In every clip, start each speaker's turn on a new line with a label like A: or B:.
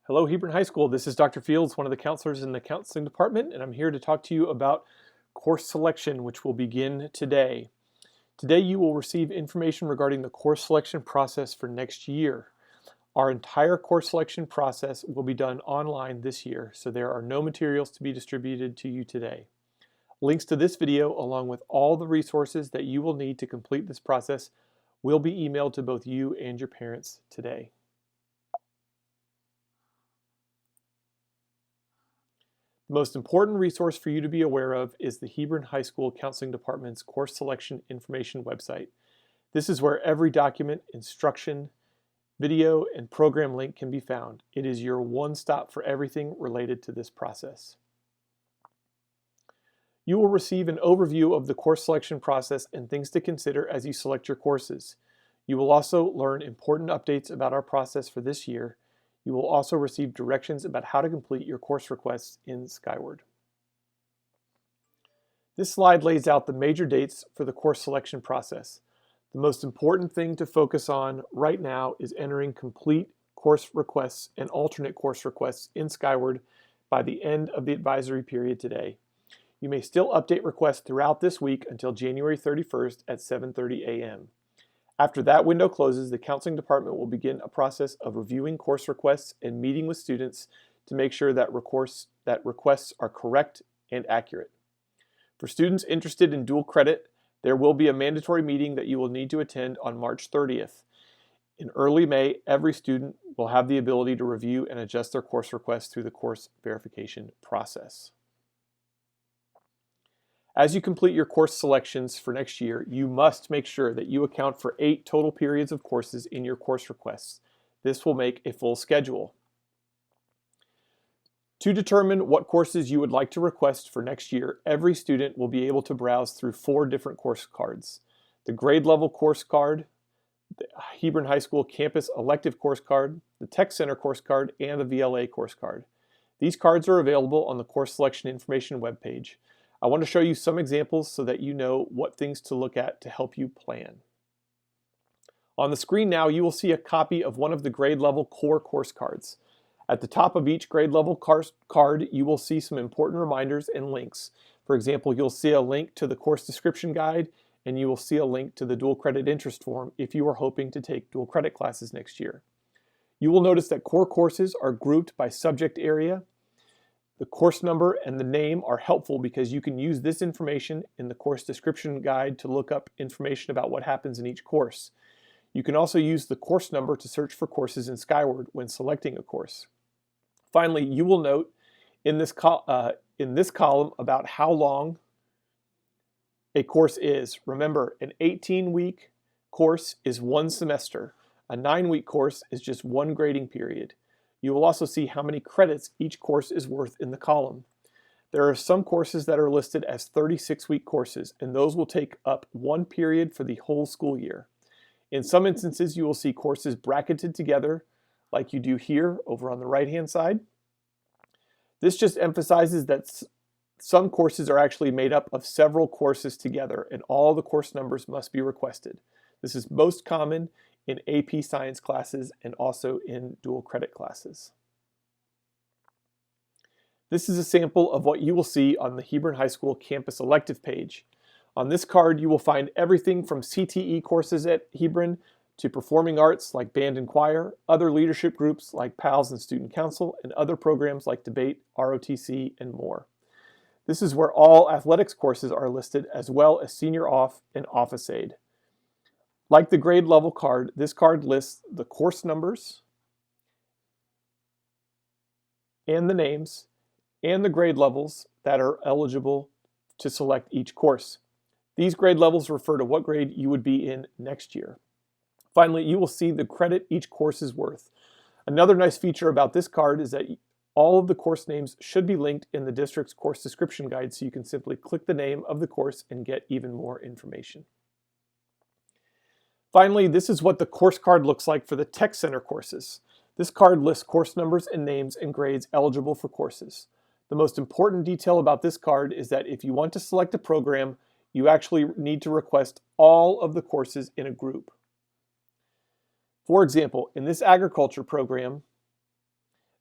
A: Hello, Hebron High School. This is Dr. Fields, one of the counselors in the counseling department, and I'm here to talk to you about course selection, which will begin today. Today, you will receive information regarding the course selection process for next year. Our entire course selection process will be done online this year, so there are no materials to be distributed to you today. Links to this video, along with all the resources that you will need to complete this process, will be emailed to both you and your parents today. The most important resource for you to be aware of is the Hebron High School Counseling Department's Course Selection Information website. This is where every document, instruction, video, and program link can be found. It is your one-stop for everything related to this process. You will receive an overview of the course selection process and things to consider as you select your courses. You will also learn important updates about our process for this year. You will also receive directions about how to complete your course requests in Skyward. This slide lays out the major dates for the course selection process. The most important thing to focus on right now is entering complete course requests and alternate course requests in Skyward by the end of the advisory period today. You may still update requests throughout this week until January 31st at 7:30 a.m. After that window closes, the counseling department will begin a process of reviewing course requests and meeting with students to make sure that requests are correct and accurate. For students interested in dual credit, there will be a mandatory meeting that you will need to attend on March 30th. In early May, every student will have the ability to review and adjust their course requests through the course verification process. As you complete your course selections for next year, you must make sure that you account for 8 total periods of courses in your course requests. This will make a full schedule. To determine what courses you would like to request for next year, every student will be able to browse through 4 different course cards: the grade level course card, the Hebron High School Campus Elective Course Card, the Tech Center Course Card, and the VLA Course Card. These cards are available on the Course Selection Information webpage. I want to show you some examples so that you know what things to look at to help you plan. On the screen now, you will see a copy of one of the grade level core course cards. At the top of each grade level card, you will see some important reminders and links. For example, you'll see a link to the course description guide, and you will see a link to the dual credit interest form if you are hoping to take dual credit classes next year. You will notice that core courses are grouped by subject area. The course number and the name are helpful because you can use this information in the course description guide to look up information about what happens in each course. You can also use the course number to search for courses in Skyward when selecting a course. Finally, you will note in this column about how long a course is. Remember, an 18-week course is 1 semester. A 9-week course is just 1 grading period. You will also see how many credits each course is worth in the column. There are some courses that are listed as 36-week courses, and those will take up 1 period for the whole school year. In some instances, you will see courses bracketed together, like you do here over on the right-hand side. This just emphasizes that some courses are actually made up of several courses together, and all the course numbers must be requested. This is most common in AP Science classes and also in dual credit classes. This is a sample of what you will see on the Hebron High School Campus Elective page. On this card, you will find everything from CTE courses at Hebron to performing arts like band and choir, other leadership groups like PALS and Student Council, and other programs like debate, ROTC, and more. This is where all athletics courses are listed, as well as senior off and office aid. Like the grade level card, this card lists the course numbers and the names and the grade levels that are eligible to select each course. These grade levels refer to what grade you would be in next year. Finally, you will see the credit each course is worth. Another nice feature about this card is that all of the course names should be linked in the district's course description guide, so you can simply click the name of the course and get even more information. Finally, this is what the course card looks like for the Tech Center courses. This card lists course numbers and names and grades eligible for courses. The most important detail about this card is that if you want to select a program, you actually need to request all of the courses in a group. For example, in this agriculture program,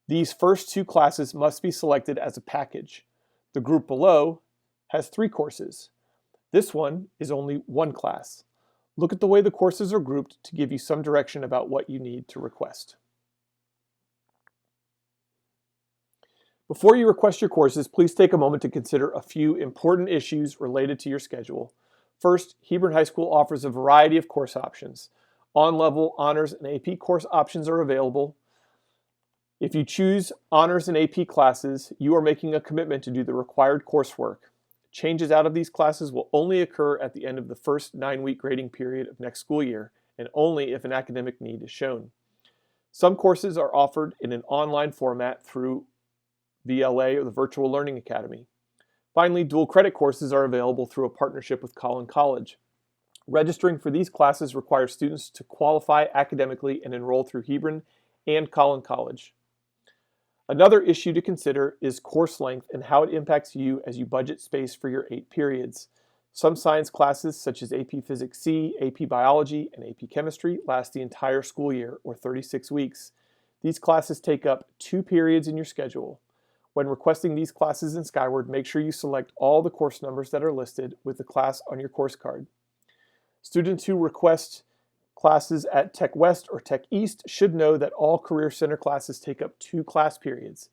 A: These first 2 classes must be selected as a package. The group below has 3 courses. This one is only 1 class. Look at the way the courses are grouped to give you some direction about what you need to request. Before you request your courses, please take a moment to consider a few important issues related to your schedule. First, Hebron High School offers a variety of course options. On-level, honors, and AP course options are available. If you choose honors and AP classes, you are making a commitment to do the required coursework. Changes out of these classes will only occur at the end of the first 9-week grading period of next school year, and only if an academic need is shown. Some courses are offered in an online format through VLA or the Virtual Learning Academy. Finally, dual credit courses are available through a partnership with Collin College. Registering for these classes requires students to qualify academically and enroll through Hebron and Collin College. Another issue to consider is course length and how it impacts you as you budget space for your 8 periods. Some science classes, such as AP Physics C, AP Biology, and AP Chemistry, last the entire school year, or 36 weeks. These classes take up 2 periods in your schedule. When requesting these classes in Skyward, make sure you select all the course numbers that are listed with the class on your course card. Students who request classes at Tech West or Tech East should know that all Career Center classes take up 2 class periods.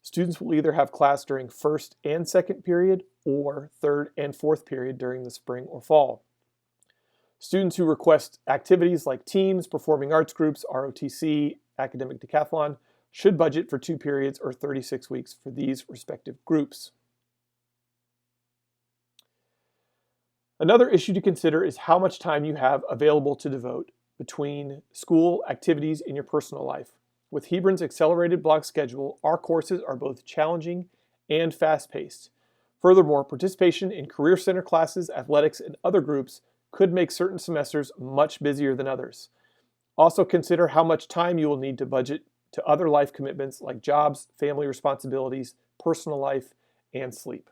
A: Students will either have class during first and second period or third and fourth period during the spring or fall. Students who request activities like teams, performing arts groups, ROTC, academic decathlon, should budget for 2 periods or 36 weeks for these respective groups. Another issue to consider is how much time you have available to devote between school activities and your personal life. With Hebron's accelerated block schedule, our courses are both challenging and fast-paced. Furthermore, participation in Career Center classes, athletics, and other groups could make certain semesters much busier than others. Also consider how much time you will need to budget to other life commitments like jobs, family responsibilities, personal life, and sleep.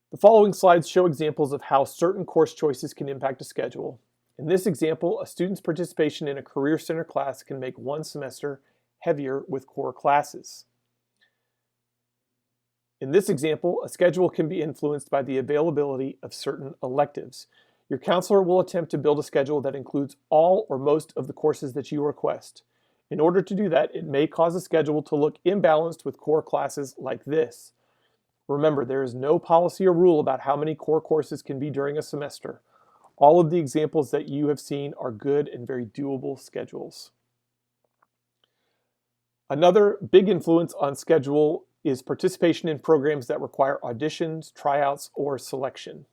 A: The following slides show examples of how certain course choices can impact a schedule. In this example, a student's participation in a Career Center class can make one semester heavier with core classes. In this example, a schedule can be influenced by the availability of certain electives. Your counselor will attempt to build a schedule that includes all or most of the courses that you request. In order to do that, it may cause a schedule to look imbalanced with core classes like this. Remember, there is no policy or rule about how many core courses can be during a semester. All of the examples that you have seen are good and very doable schedules. Another big influence on schedule is participation in programs that require auditions, tryouts, or selection.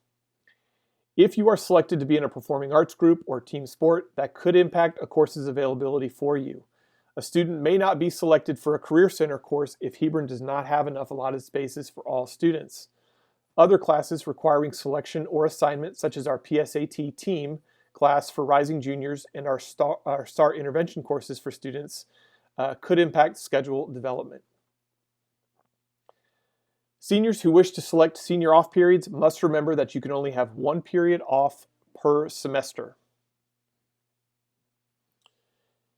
A: If you are selected to be in a performing arts group or team sport, that could impact a course's availability for you. A student may not be selected for a Career Center course if Hebron does not have enough allotted spaces for all students. Other classes requiring selection or assignment, such as our PSAT team class for rising juniors and our STAR intervention courses for students, could impact schedule development. Seniors who wish to select senior off periods must remember that you can only have 1 period off per semester.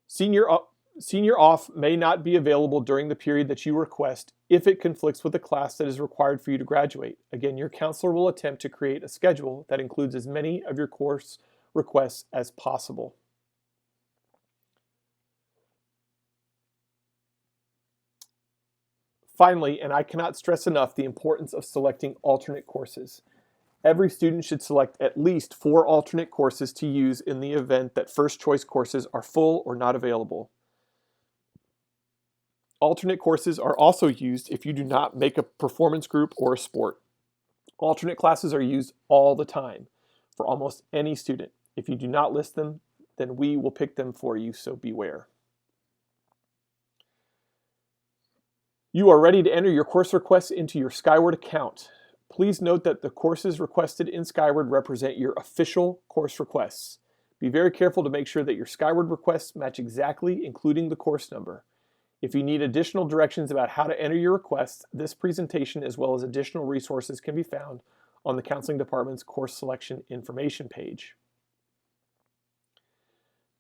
A: Senior off may not be available during the period that you request if it conflicts with a class that is required for you to graduate. Again, your counselor will attempt to create a schedule that includes as many of your course requests as possible. Finally, and I cannot stress enough the importance of selecting alternate courses. Every student should select at least 4 alternate courses to use in the event that first choice courses are full or not available. Alternate courses are also used if you do not make a performance group or a sport. Alternate classes are used all the time for almost any student. If you do not list them, then we will pick them for you, so beware. You are ready to enter your course requests into your Skyward account. Please note that the courses requested in Skyward represent your official course requests. Be very careful to make sure that your Skyward requests match exactly, including the course number. If you need additional directions about how to enter your requests, this presentation as well as additional resources can be found on the Counseling Department's Course Selection Information page.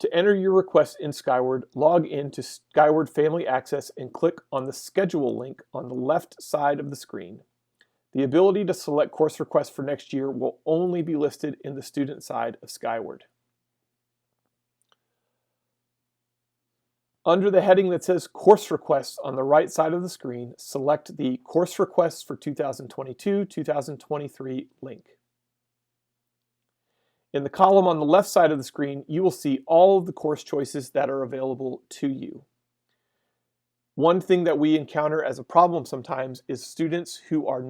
A: To enter your request in Skyward, log in to Skyward Family Access and click on the Schedule link on the left side of the screen. The ability to select course requests for next year will only be listed in the student side of Skyward. Under the heading that says Course Requests on the right side of the screen, select the Course Requests for 2022-2023 link. In the column on the left side of the screen, you will see all of the course choices that are available to you. One thing that we encounter as a problem sometimes is students who have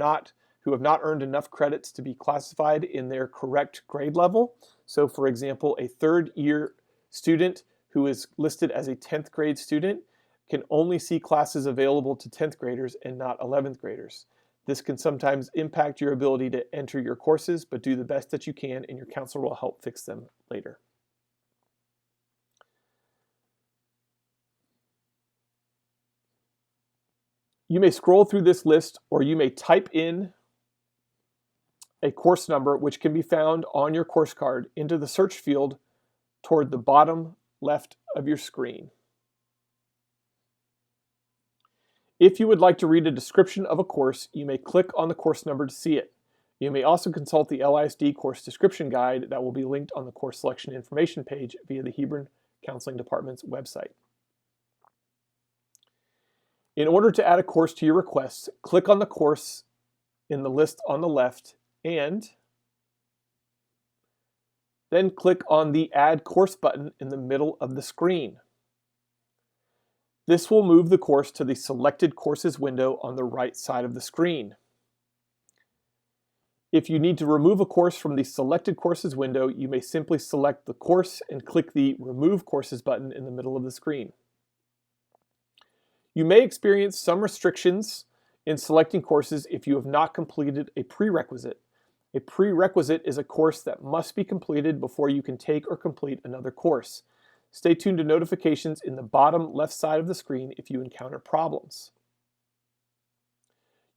A: not earned enough credits to be classified in their correct grade level. So for example, a third year student who is listed as a 10th grade student can only see classes available to 10th graders and not 11th graders. This can sometimes impact your ability to enter your courses, but do the best that you can and your counselor will help fix them later. You may scroll through this list, or you may type in a course number, which can be found on your course card, into the search field toward the bottom left of your screen. If you would like to read a description of a course, you may click on the course number to see it. You may also consult the LISD course description guide that will be linked on the course selection information page via the Hebron Counseling Department's website. In order to add a course to your request, click on the course in the list on the left and then click on the Add Course button in the middle of the screen. This will move the course to the Selected Courses window on the right side of the screen. If you need to remove a course from the Selected Courses window, you may simply select the course and click the Remove Courses button in the middle of the screen. You may experience some restrictions in selecting courses if you have not completed a prerequisite. A prerequisite is a course that must be completed before you can take or complete another course. Stay tuned to notifications in the bottom left side of the screen if you encounter problems.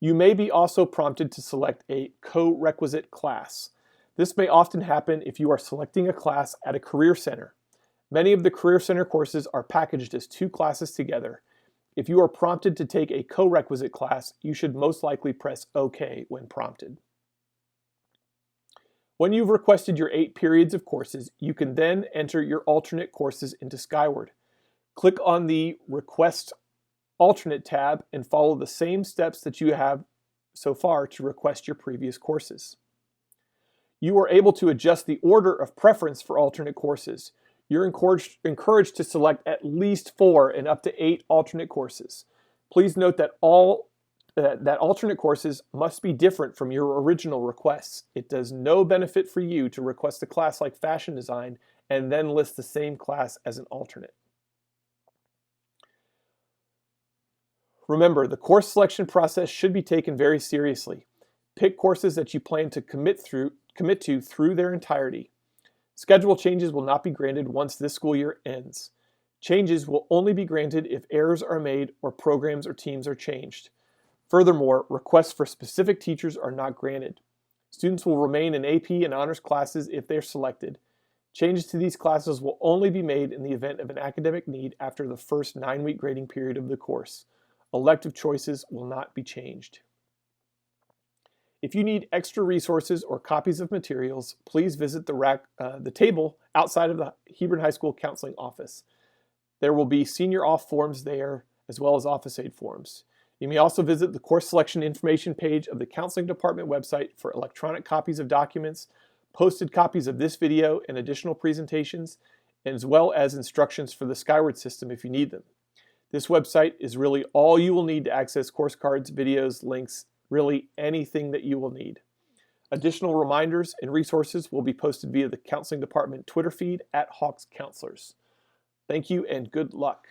A: You may be also prompted to select a co-requisite class. This may often happen if you are selecting a class at a career center. Many of the career center courses are packaged as two classes together. If you are prompted to take a co-requisite class, you should most likely press OK when prompted. When you've requested your 8 periods of courses, you can then enter your alternate courses into Skyward. Click on the Request Alternate tab and follow the same steps that you have so far to request your previous courses. You are able to adjust the order of preference for alternate courses. You're encouraged to select at least 4 and up to 8 alternate courses. Please note that that alternate courses must be different from your original requests. It does no benefit for you to request a class like fashion design and then list the same class as an alternate. Remember, the course selection process should be taken very seriously. Pick courses that you plan to commit to through their entirety. Schedule changes will not be granted once this school year ends. Changes will only be granted if errors are made or programs or teams are changed. Furthermore, requests for specific teachers are not granted. Students will remain in AP and honors classes if they're selected. Changes to these classes will only be made in the event of an academic need after the first 9-week grading period of the course. Elective choices will not be changed. If you need extra resources or copies of materials, please visit the table outside of the Hebron High School Counseling Office. There will be senior off forms there, as well as office aid forms. You may also visit the course selection information page of the Counseling Department website for electronic copies of documents, posted copies of this video and additional presentations, as well as instructions for the Skyward system if you need them. This website is really all you will need to access course cards, videos, links, really anything that you will need. Additional reminders and resources will be posted via the Counseling Department Twitter feed @Hawks Counselors. Thank you and good luck.